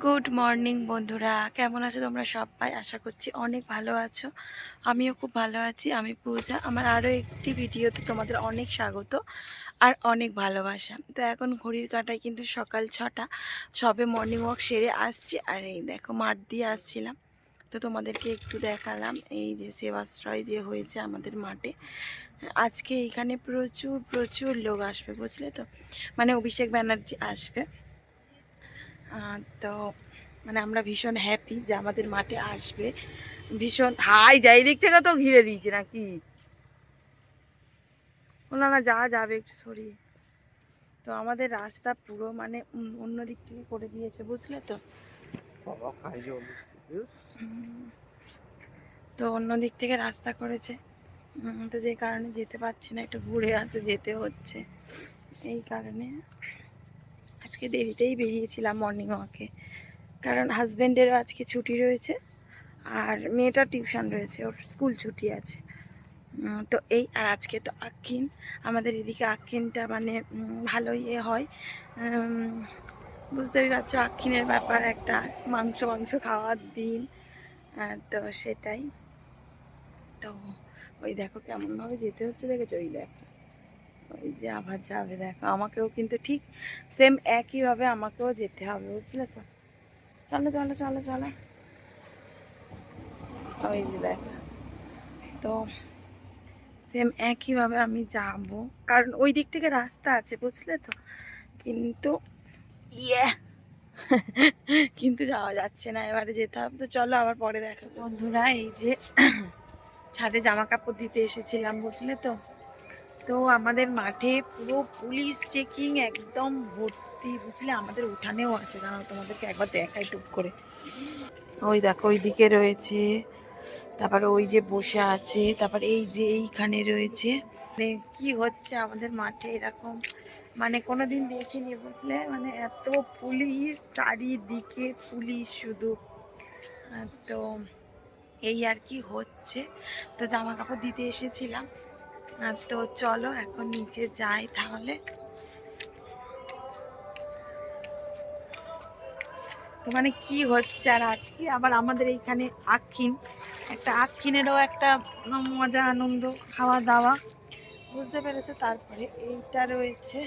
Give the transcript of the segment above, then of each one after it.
Good morning বন্ধুরা, কেমন আছো তোমরা সবাই? আশা করছি অনেক ভালো আছো। আমিও খুব ভালো আছি। আমি পূজা। আমার আরও একটি ভিডিওতে তোমাদের অনেক স্বাগত আর অনেক ভালোবাসা। তো এখন ঘড়ির কাঁটায় কিন্তু সকাল 6টা, সবে মর্নিং ওয়াক সেরে আসছি। আর এই দেখো মাঠ দিয়ে আসছিলাম, তো তোমাদেরকে একটু দেখালাম এই যে সেবাশ্রয় যে হয়েছে আমাদের মাঠে। আজকে এখানে প্রচুর প্রচুর লোক আসবে, বুঝলে তো, মানে অভিষেক ব্যানার্জি আসবে। তো মানে আমরা ভীষণ হ্যাপি যে আমাদের মাঠে আসবে। ভীষণ হাই যাই দিক থেকে তো ঘিরে দিয়েছে নাকি, না না যা যাবে একটু সরিয়ে। তো আমাদের রাস্তা পুরো মানে অন্য দিক থেকে করে দিয়েছে, বুঝলে তো। তো অন্য দিক থেকে রাস্তা করেছে, তো যে কারণে যেতে পারছি না, একটু ঘুরে আসে যেতে হচ্ছে। এই কারণে আজকে দেরিতেই বেরিয়েছিলাম মর্নিং ওয়াকে, কারণ হাজব্যান্ডেরও আজকে ছুটি রয়েছে আর মেয়েটার টিউশন রয়েছে, ওর স্কুল ছুটি আছে। তো এই আর আজকে তো আক্ষিন, আমাদের এদিকে আক্ষিনটা মানে ভালোই হয়। বুঝতেই পারছো আক্ষিনের ব্যাপার, একটা মাংস মাংস খাওয়ার দিন। তো সেটাই। তো ওই দেখো কেমনভাবে যেতে হচ্ছে, দেখেছো? ওই দেখো, ওই যে আবার যাবে, দেখো আমাকেও কিন্তু ঠিক সেম একইভাবে আমাকেও যেতে হবে, বুঝলে তো। চলো চলো চলো চলো, ওই যে দেখো। তো সেম একইভাবে আমি যাব, কারণ ওই দিক থেকে রাস্তা আছে, বুঝলে তো। কিন্তু ইয়ে কিন্তু যাওয়া যাচ্ছে না, এবারে যেতে হবে। তো চলো আবার পরে দেখা বন্ধুরা। এই যে ছাদে জামা কাপড় দিতে এসেছিলাম, বুঝলে তো। তো আমাদের মাঠে পুরো পুলিশ চেকিং একদম ভর্তি, বুঝলে। আমাদের উঠানেও আছে, দাঁড়াও তোমাদেরকে একবার দেখাই টুক করে। ওই দেখো ওইদিকে রয়েছে, তারপরে ওই যে বসে আছে, তারপরে এই যে এইখানে রয়েছে। মানে কি হচ্ছে আমাদের মাঠে এরকম, মানে কোনোদিন দেখিনি, বুঝলে। মানে এত পুলিশ, চারিদিকে পুলিশ শুধু। তো এই আর কি হচ্ছে। তো জামা কাপড় দিতে এসেছিলাম। তো চলো এখন নিচে যাই তাহলে। তো মানে কি হচ্ছে, আর আজকে আবার আমাদের এইখানে আক্ষিন, একটা আক্ষিনেরও একটা মজা আনন্দ, খাওয়া দাওয়া, বুঝতে পেরেছো। তারপরে এইটা রয়েছে,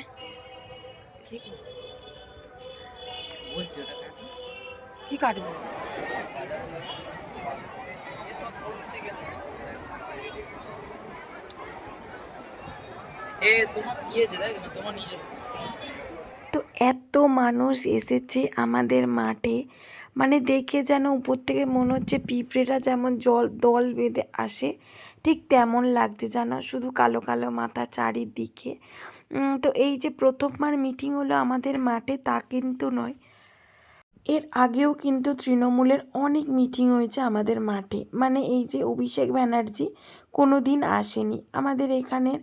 কি কাটবো? তো এত মানুষ এসেছে আমাদের মাঠে, মানে দেখে যেন উপর থেকে মনে হচ্ছে পিঁপড়েরা যেমন জল দল বেঁধে আসে, ঠিক তেমন লাগছে, জানো, শুধু কালো কালো মাথা চারিদিকে। তো এই যে প্রথমবার মিটিং হলো আমাদের মাঠে তা কিন্তু নয়, এর আগেও কিন্তু তৃণমূলের অনেক মিটিং হয়েছে আমাদের মাঠে। মানে এই যে অভিষেক ব্যানার্জি কোনো দিন আসেনি আমাদের এখানের,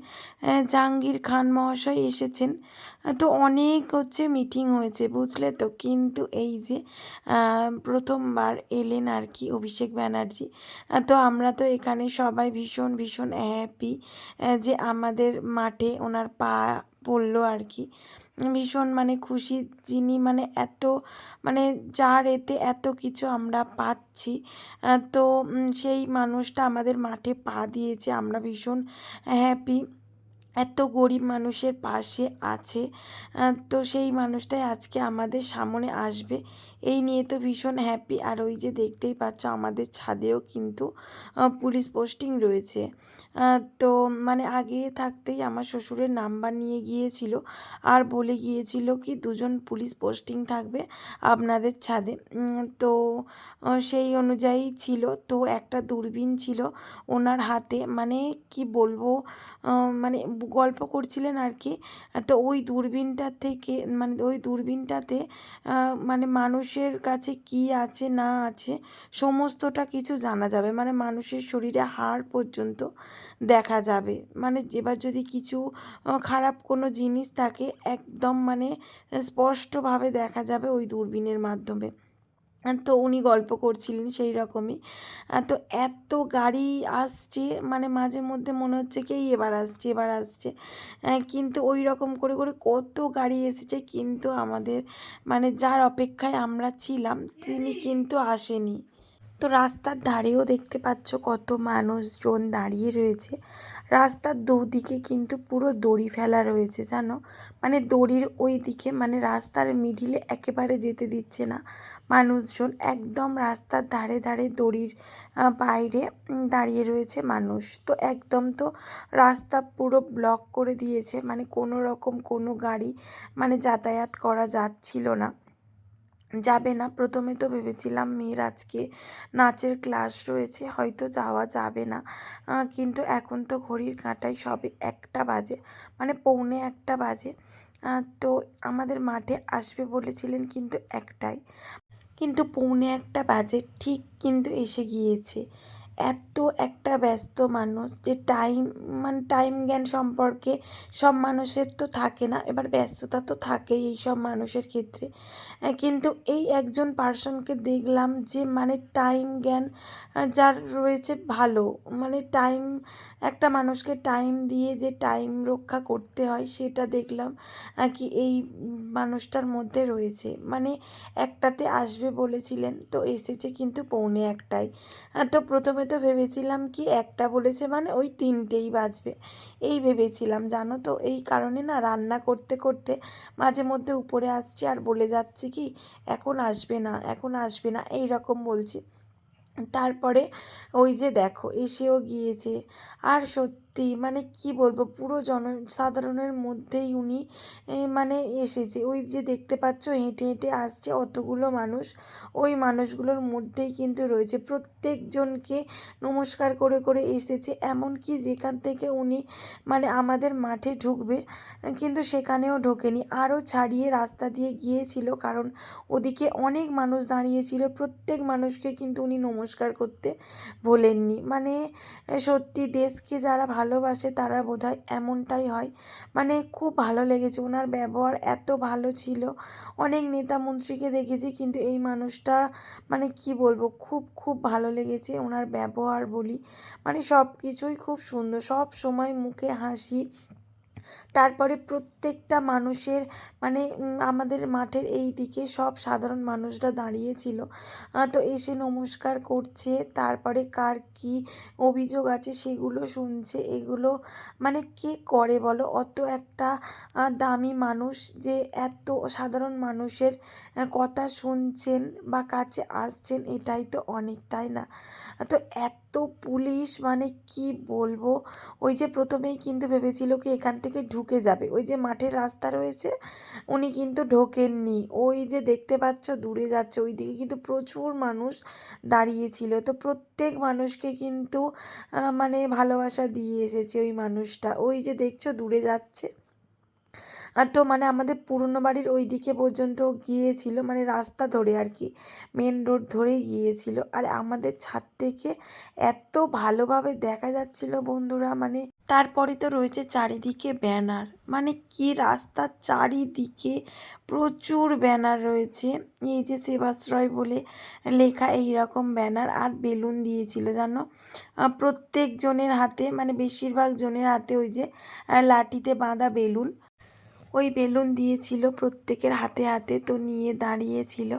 জাহাঙ্গীর খান মহাশয় এসেছেন। তো অনেক হচ্ছে মিটিং হয়েছে, বুঝলে তো। কিন্তু এই যে প্রথমবার এলেন আর কি অভিষেক ব্যানার্জি। তো আমরা তো এখানে সবাই ভীষণ ভীষণ হ্যাপি যে আমাদের মাঠে ওনার পা পড়লো আর কি। ভীষণ মানে খুশি, যিনি মানে এত মানে যার এতে এত কিছু আমরা পাচ্ছি। তো সেই মানুষটা আমাদের মাঠে পা দিয়েছে, আমরা ভীষণ হ্যাপি। এত গরিব মানুষের পাশে আছে। তো সেই মানুষটাই আজকে আমাদের সামনে আসবে, এই নিয়ে তো ভীষণ হ্যাপি। আর ওই যে দেখতেই পাচ্ছ আমাদের ছাদেও কিন্তু পুলিশ পোস্টিং রয়েছে। তো মানে আগে থাকতেই আমার শ্বশুরের নাম্বার নিয়ে গিয়েছিল আর বলে গিয়েছিল কি 2জন পুলিশ পোস্টিং থাকবে আপনাদের ছাদে। তো সেই অনুযায়ী ছিল। তো একটা দূরবীন ছিল ওনার হাতে, মানে কি বলবো, মানে গল্প করছিলেন আর কি। তো ওই দূরবীনটা থেকে, মানে ওই দূরবীনটাতে মানে মানুষের কাছে কি আছে না আছে সমস্তটা কিছু জানা যাবে, মানে মানুষের শরীরে হাড় পর্যন্ত দেখা যাবে। মানে এবার যদি কিছু খারাপ কোনো জিনিস থাকে একদম মানে স্পষ্টভাবে দেখা যাবে ওই দূরবীনের মাধ্যমে। তো উনি গল্প করছিলেন সেই রকমই। তো এত গাড়ি আসছে, মানে মাঝে মধ্যে মনে হচ্ছে কি এই এবার আসছে, এবার আসছে। কিন্তু ওই রকম করে, করে কত গাড়ি এসেছে, কিন্তু আমাদের মানে যার অপেক্ষায় আমরা ছিলাম তিনি কিন্তু আসেনি। তো রাস্তার ধারেও দেখতে পাচ্ছ কত মানুষজন দাঁড়িয়ে রয়েছে। রাস্তার দুদিকে কিন্তু পুরো দড়ি ফেলা রয়েছে জানো, মানে দড়ির ওই দিকে, মানে রাস্তার মিডিলে একেবারে যেতে দিচ্ছে না মানুষজন, একদম রাস্তার ধারে ধারে দড়ির বাইরে দাঁড়িয়ে রয়েছে মানুষ। তো একদম তো রাস্তা পুরো ব্লক করে দিয়েছে, মানে কোনো রকম কোনো গাড়ি মানে যাতায়াত করা যাচ্ছিল না, যাবে না। প্রথমে তো ভেবেছিলাম মেয়ের আজকে নাচের ক্লাস রয়েছে, হয়তো যাওয়া যাবে না। কিন্তু এখন তো ঘড়ির কাঁটায় সবে 1টা বাজে, মানে পৌনে 1টা বাজে। তো আমাদের মাঠে আসবে বলেছিলেন কিন্তু 1টায়, কিন্তু পৌনে 1টা বাজে ঠিক কিন্তু এসে গিয়েছে। এত একটা ব্যস্ত মানুষ যে টাইম, মানে টাইম জ্ঞান সম্পর্কে সব মানুষের তো থাকে না, এবার ব্যস্ততা তো থাকেই এই সব মানুষের ক্ষেত্রে। কিন্তু এই একজন পার্সনকে দেখলাম যে মানে টাইম জ্ঞান যার রয়েছে ভালো, মানে টাইম, একটা মানুষকে টাইম দিয়ে যে টাইম রক্ষা করতে হয় সেটা দেখলাম কি এই মানুষটার মধ্যে রয়েছে। মানে 1টাতে আসবে বলেছিলেন, তো এসেছে কিন্তু পৌনে 1টায়। তো প্রথমে তো ভেবেছিলাম কি 1টা বলেছে মানে ওই 3টেই বাজবে, এই ভেবেছিলাম জানো। তো এই কারণে না রান্না করতে করতে মাঝে মধ্যে উপরে আসছি আর বলে যাচ্ছি কি এখন আসবে না, এখন আসবে না, এই রকম বলছি। তারপরে ওই যে দেখো এসেও গিয়েছে। আর সত্যি মানে কি বলবো, পুরো জনসাধারণের মধ্যেই উনি মানে এসেছে। ওই যে দেখতে পাচ্ছ হেঁটে হেঁটে আসছে অতগুলো মানুষ, ওই মানুষগুলোর মধ্যেই কিন্তু রয়েছে, প্রত্যেকজনকে নমস্কার করে করে এসেছে। এমনকি যেখান থেকে উনি মানে আমাদের মাঠে ঢুকবে কিন্তু সেখানেও ঢোকেনি, আরও ছাড়িয়ে রাস্তা দিয়ে গিয়েছিল, কারণ ওদিকে অনেক মানুষ দাঁড়িয়েছিল। প্রত্যেক মানুষকে কিন্তু উনি নমস্কার করতে ভোলেননি। মানে সত্যি দেশকে যারা ভালোবাসে তারা বোধহয় এমনটাই হয়। মানে খুব ভালো লেগেছে, ওনার ব্যবহার এত ভালো ছিল। অনেক নেতা মন্ত্রীকে দেখেছি কিন্তু এই মানুষটা মানে কি বলবো, খুব খুব ভালো লেগেছে ওনার ব্যবহার বলি, মানে সব কিছুই খুব সুন্দর, সব সময় মুখে হাসি। তারপরে প্রত্যেকটা মানুষের মানে আমাদের মাঠের এই দিকে সব সাধারণ মানুষরা দাঁড়িয়েছিল, তো এসে নমস্কার করছে, তারপরে কার কী অভিযোগ আছে সেগুলো শুনছে। এগুলো মানে কে করে বলো, অত একটা দামি মানুষ যে এত সাধারণ মানুষের কথা শুনছেন বা কাছে আসছেন, এটাই তো অনেক, তাই না? তো এত পুলিশ মানে কি বলবো। ওই যে প্রথমেই কিন্তু ভেবেছিল কি এখান থেকে ঢুকে যাবে, ওই যে মাঠের রাস্তা রয়েছে, উনি কিন্তু ঢোকেননি। ওই যে দেখতে পাচ্ছ দূরে যাচ্ছে, ওই দিকে কিন্তু প্রচুর মানুষ দাঁড়িয়েছিল। তো প্রত্যেক মানুষকে কিন্তু মানে ভালোবাসা দিয়ে এসেছে ওই মানুষটা, ওই যে দেখছো দূরে যাচ্ছে। তো মানে আমাদের পুরনো বাড়ির ওই দিকে পর্যন্ত গিয়েছিল, মানে রাস্তা ধরে আর কি, মেন রোড ধরেই গিয়েছিল। আর আমাদের ছাদ থেকে এত ভালোভাবে দেখা যাচ্ছিল বন্ধুরা, মানে তারপরে তো রয়েছে চারিদিকে ব্যানার, মানে কি রাস্তার চারিদিকে প্রচুর ব্যানার রয়েছে, এই যে সেবাশ্রয় বলে লেখা এই রকম ব্যানার, আর বেলুন দিয়েছিল জানো প্রত্যেকজনের হাতে, মানে বেশিরভাগ জনের হাতে ওই যে লাঠিতে বাঁধা বেলুন, ওই বেলুন দিয়েছিল প্রত্যেকের হাতে হাতে, তো নিয়ে দাঁড়িয়েছিল।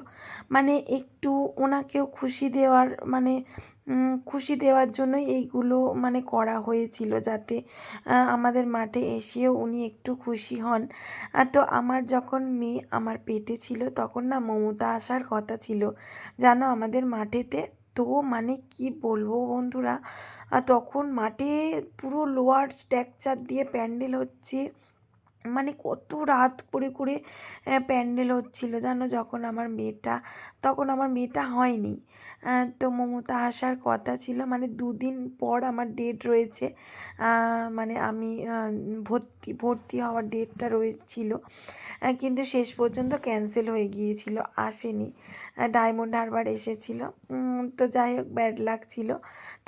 মানে একটু ওনাকেও খুশি দেওয়ার, মানে খুশি দেওয়ার জন্যই এইগুলো মানে করা হয়েছিল, যাতে আমাদের মাঠে এসেও উনি একটু খুশি হন। তো আমার যখন মেয়ে আমার পেটে ছিল তখন না মমতা আসার কথা ছিল জানো আমাদের মাঠেতে। তো মানে কি বলবো বন্ধুরা, তখন মাঠে পুরো লোয়ার স্ট্রাকচার দিয়ে প্যান্ডেল হচ্ছে, মানে কত রাত করে করে প্যান্ডেল হচ্ছিল জানো। যখন আমার মেয়েটা, তখন আমার মেয়েটা হয়নি। তো মমতা আসার কথা ছিল, মানে 2 দিন পর আমার ডেট রয়েছে, মানে আমি ভর্তি হওয়ার ডেটটা রয়েছিল, কিন্তু শেষ পর্যন্ত ক্যান্সেল হয়ে গিয়েছিল, আসেনি। ডায়মন্ড হারবার এসেছিল, তো যাই হোক ব্যাড লাক ছিল,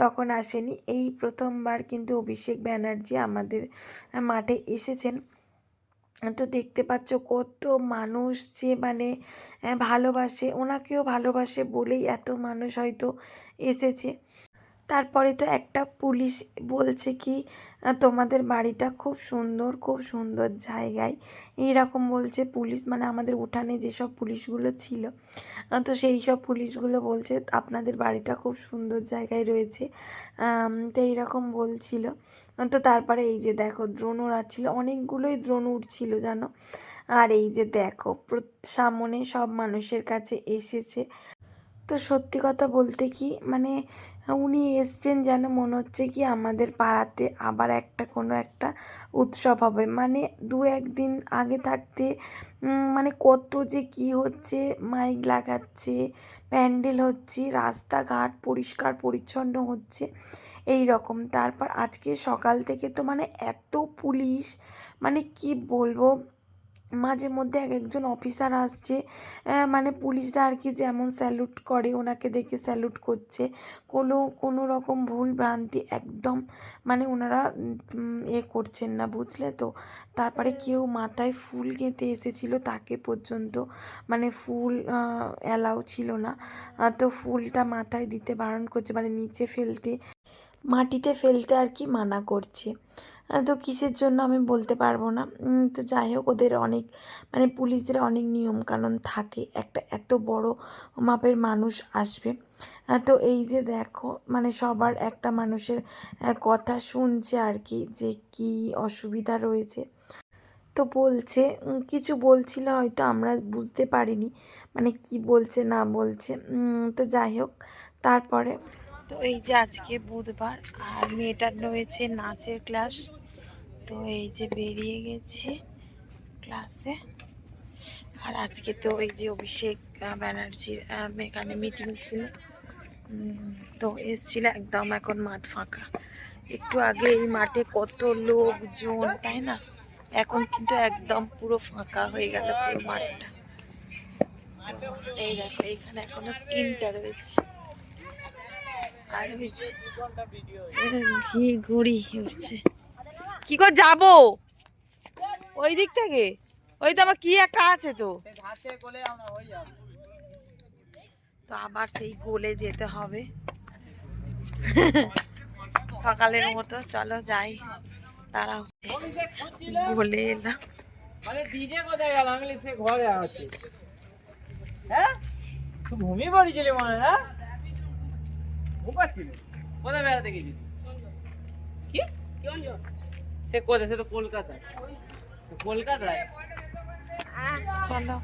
তখন আসেনি। এই প্রথমবার কিন্তু অভিষেক ব্যানার্জি আমাদের মাঠে এসেছেন। তো দেখতে পাচ্ছ কত মানুষ যে মানে ভালোবাসে, ওনাকেও ভালোবাসে বলেই এত মানুষ হয়তো এসেছে। তারপরে তো একটা পুলিশ বলছে কি তোমাদের বাড়িটা খুব সুন্দর জায়গায়, এইরকম বলছে পুলিশ, মানে আমাদের উঠানে যেসব পুলিশগুলো ছিল, তো সেই সব পুলিশগুলো বলছে আপনাদের বাড়িটা খুব সুন্দর জায়গায় রয়েছে, তো এইরকম বলছিল। তো তারপরে এই যে দেখো ড্রোন ওড়াচ্ছিল, অনেকগুলোই ড্রোন উঠছিল জানো। আর এই যে দেখো সামনে সব মানুষের কাছে এসেছে। তো সত্যি কথা বলতে কি মানে উনি এসছেন যেন মনে হচ্ছে কি আমাদের পাড়াতে আবার একটা কোনো একটা উৎসব হবে, মানে দু একদিন আগে থাকতে মানে কত যে কি হচ্ছে, মাইক লাগাচ্ছে, প্যান্ডেল হচ্ছে, রাস্তাঘাট পরিষ্কার পরিচ্ছন্ন হচ্ছে এই রকম। তারপর আজকে সকাল থেকে তো মানে এত পুলিশ, মানে কি বলবো, মাঝে মধ্যে এক একজন অফিসার আসছে, মানে পুলিশরা আর কি যেমন স্যালুট করে ওনাকে দেখে স্যালুট করছে, কোনো রকম ভুল ভ্রান্তি একদম মানে ওনারা করছেন না, বুঝলে তো। তারপরে কেউ মাথায় ফুল গেঁথে এসেছিলো তাকে পর্যন্ত মানে ফুল অ্যালাউ ছিল না, তো ফুলটা মাথায় দিতে বারণ করছে, মানে নিচে ফেলতে, মাটিতে ফেলতে আর কি মানা করছে। তো কিসের জন্য আমি বলতে পারবো না। তো যাই হোক ওদের অনেক মানে পুলিশদের অনেক নিয়ম কানুন থাকে, একটা এত বড় মাপের মানুষ আসবে। তো এই যে দেখো মানে সবার একটা মানুষের কথা শুনছে আর কি, যে কি অসুবিধা রয়েছে। তো বলছে কিছু বলছিল হয়তো আমরা বুঝতে পারিনি, মানে কি বলছে না বলছে। তো যাই হোক তারপরে তো এই যে আজকে বুধবার আর মেয়েটার রয়েছে নাচের ক্লাস, তো এই যে বেরিয়ে গেছি ক্লাসে। আর আজকে তো এই যে অভিষেক ব্যানার্জির এখানে মিটিং ছিল, তো এসছিল একদম, এখন মাঠ ফাঁকা। একটু আগে এই মাঠে কত লোকজন, তাই না? এখন কিন্তু একদম পুরো ফাঁকা হয়ে গেল পুরো মাঠটা। এই দেখো এইখানে এখনো স্কিনটা রয়েছে, আর রয়েছে ঘি ঘুড়ি উঠছে। কি করে যাবো ওই দিক থেকে? ওই তো আমার কি একটা আছে, তো তো আবার সেই গোলে যেতে হবে সকালের মতো। চলো যাই, তারা গোলে এলাম। ঘুমিয়ে পড়েছিলি মনে না? ঘুমাচ্ছিল কোথায় বেড়াতে গেছিলি? কি সে কোথায়? সে তো কলকাতায়। কলকাতায় চলো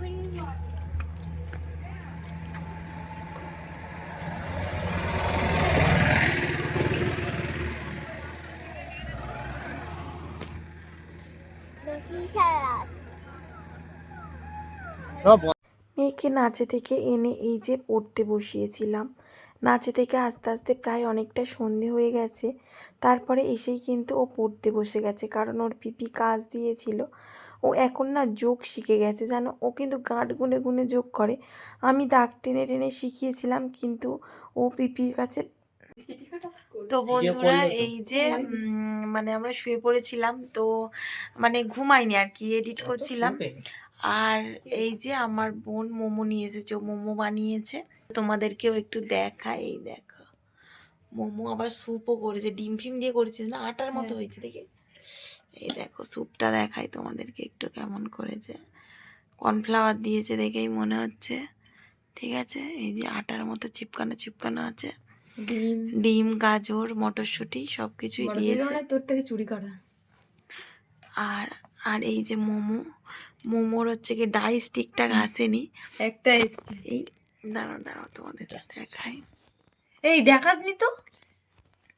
মেয়েকে নাচে থেকে এনে এই যে পড়তে বসিয়েছিলাম। নাচে থেকে আস্তে আস্তে প্রায় অনেকটা সন্ধে হয়ে গেছে, তারপরে এসেই কিন্তু ও পড়তে বসে গেছে, কারণ ওর পিপি কাজ দিয়েছিল। ও এখন না যোগ শিখে গেছে জানো, ও কিন্তু গাঁট গুনে গুনে যোগ করে। আমি দাগ টেনে টেনে শিখিয়েছিলাম কিন্তু ও পিপির কাছে। তো বন্ধুরা এই যে মানে আমরা শুয়ে পড়েছিলাম, তো মানে ঘুমাইনি আর কি, এডিট করছিলাম। আর এই যে আমার বোন মোমো নিয়ে এসেছে, ও মোমো বানিয়েছে, তোমাদেরকেও একটু দেখাই। এই দেখো মোমো, আবার স্যুপও করেছে, ডিম ফিম দিয়ে করেছে না, আটার মতো হয়েছে দেখে। এই দেখো স্যুপটা দেখাই তোমাদেরকে একটু কেমন করেছে, কর্নফ্লাওয়ার দিয়েছে দেখেই মনে হচ্ছে। ঠিক আছে, এই যে আটার মতো চিপকানো চিপকানো আছে, ডিম গাজর মটরশুঁটি সব কিছুই দিয়েছে। তোর থেকে চুরি করা। আর আর এই যে মোমোর হচ্ছে কি ডাই স্টিকটা আসেনি, একটা এসছে। এই দাঁড়াও দাঁড়াও তোমাদের দেখাই। এই দেখাসনি তো,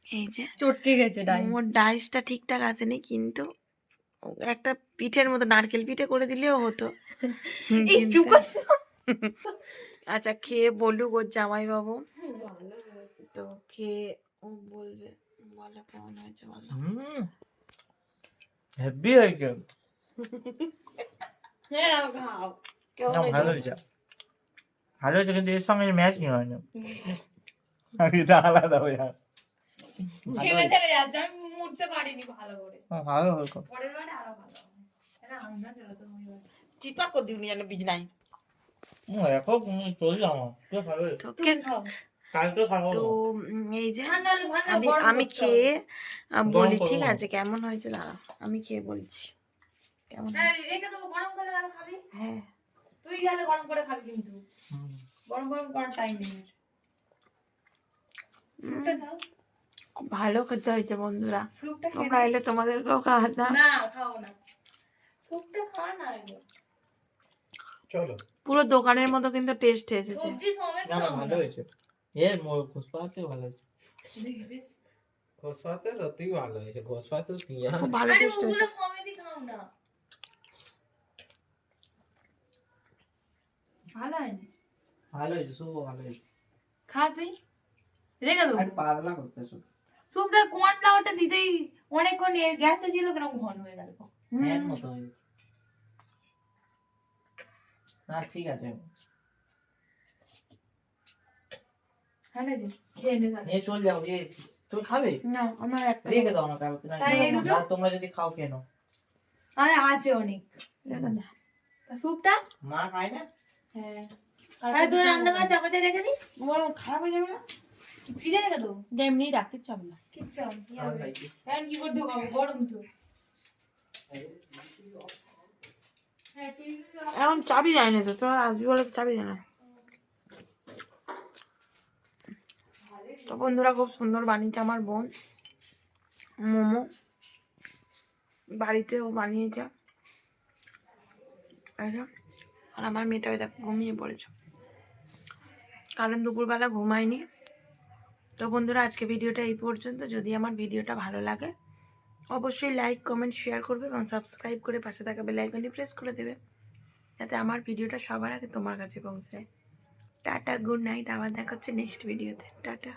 এই যে চটকে গেছে ডাই। মোমোর ডাইসটা ঠিকঠাক আসেনি, কিন্তু একটা পিঠের মতো নারকেল পিঠে করে দিলেও হতো। এই চুকা। আচ্ছা খেয়ে বলুক ওর জামাইবাবু, তো খেয়ে ও বলবে। বলো কেমন হয়েছে বলো। হেভি হয়েছে। কেমন না, ভালো হয়েছে? হয়েছে, ভালো হয়েছে, কিন্তু এর সঙ্গে ম্যাচ নিয়ে হয় না। এটা আলাদা হয়ে যায়। ভালো হয়েছে। আমি মুড়তে পারিনি ভালো করে। ভালো হয়েছে। পরের বারে আরো ভালো হবে। চিৎপাত করে দিউনি যেন বিজনাই এখন চলে যাও তো খাবে তো কে- কালকে খাবো তো এই যে ঠান্ডা হলে ভালো আমি গরম আমি করতে খেয়ে বলি গরম ঠিক করবো। আছে কেমন হয়েছে দাঁড়া আমি খেয়ে বলছি কেমন হ্যাঁ হয়েছে। রেখে দেবো, গরম করে গেলে খাবি। হ্যাঁ তুই গেলে গরম করে খাবি, কিন্তু হুম। গরম গরম করার টাইম নেই। স্যুপটা খাও, খুব ভালো খেতে হয়েছে বন্ধুরা স্যুপটা খেয়ে তোমরা এলে তোমাদেরকেও খাওয়াতাম না খাও না, স্যুপটা খাওয়া না আগে। চলো পুরো দোকানের মতো কিন্তু টেস্ট এসেছে সবজি সমেত না না খাও ভালো না। হয়েছে ঘোষপাতে ভালো হয়েছে দেখছিস? ঘোষপাতে সত্যি ভালো হয়েছে ঘোষপাতে পিঁয়াজ খুব ভালো আরে টেস্ট ওগুলো হয়েছে সমেতই খাও না, ভালো হয়নি। ভালো হয়েছে শুভ ভালো হয়েছে খা তুই, রেখে দেবো। আর পাতলা করতেছো স্যুপটা কর্নফ্লাওয়ারটা দিতেই অনেকক্ষণ গ্যাসে ছিল, কেন ঘন হয়ে গেল। ফ্যান মতো হয়েছে না ঠিক আছে ভালো আছে, খেয়ে নে তাহলে। নিয়ে চল যাও তুমি খাবে না আমার একটা রেখে দাও না কালকে না তাই এই দুটো? না, তোমরা যদি খাও কেন আরে আছে অনেক। রেখে দে। তা স্যুপটা মা খায় না হ্যাঁ, আরে তুই রান্না করে চাপাতে রেখে দি, বলো খারাপ হয়ে যাবে না ফ্রিজে রেখে দেবো। যে এমনি রাখতে চাবো না কিচ্ছু হবে না, কি আমার হবে? খাইছি। ফ্যান কি করে ঢোকাবো, গরম তো। হ্যাঁ, এখন চাবি যায় না তো তোরা আসবি বলে চাবি দেয় না তো বন্ধুরা খুব সুন্দর বানিয়েছে আমার বোন মোমো বাড়িতেও বানিয়েছে এই যে, আর আমার মেয়েটা ওই দেখ ঘুমিয়ে পড়েছে কারণ দুপুরবেলা ঘুমায়নি তো বন্ধুরা আজকে ভিডিওটা এই পর্যন্ত যদি আমার ভিডিওটা ভালো লাগে অবশ্যই লাইক কমেন্ট শেয়ার করবে এবং সাবস্ক্রাইব করে পাশে থাকা বেল আইকনটি প্রেস করে দেবে যাতে আমার ভিডিওটা সবার আগে তোমার কাছে পৌঁছায় টাটা গুড নাইট আবার দেখা হচ্ছে নেক্সট ভিডিওতে টাটা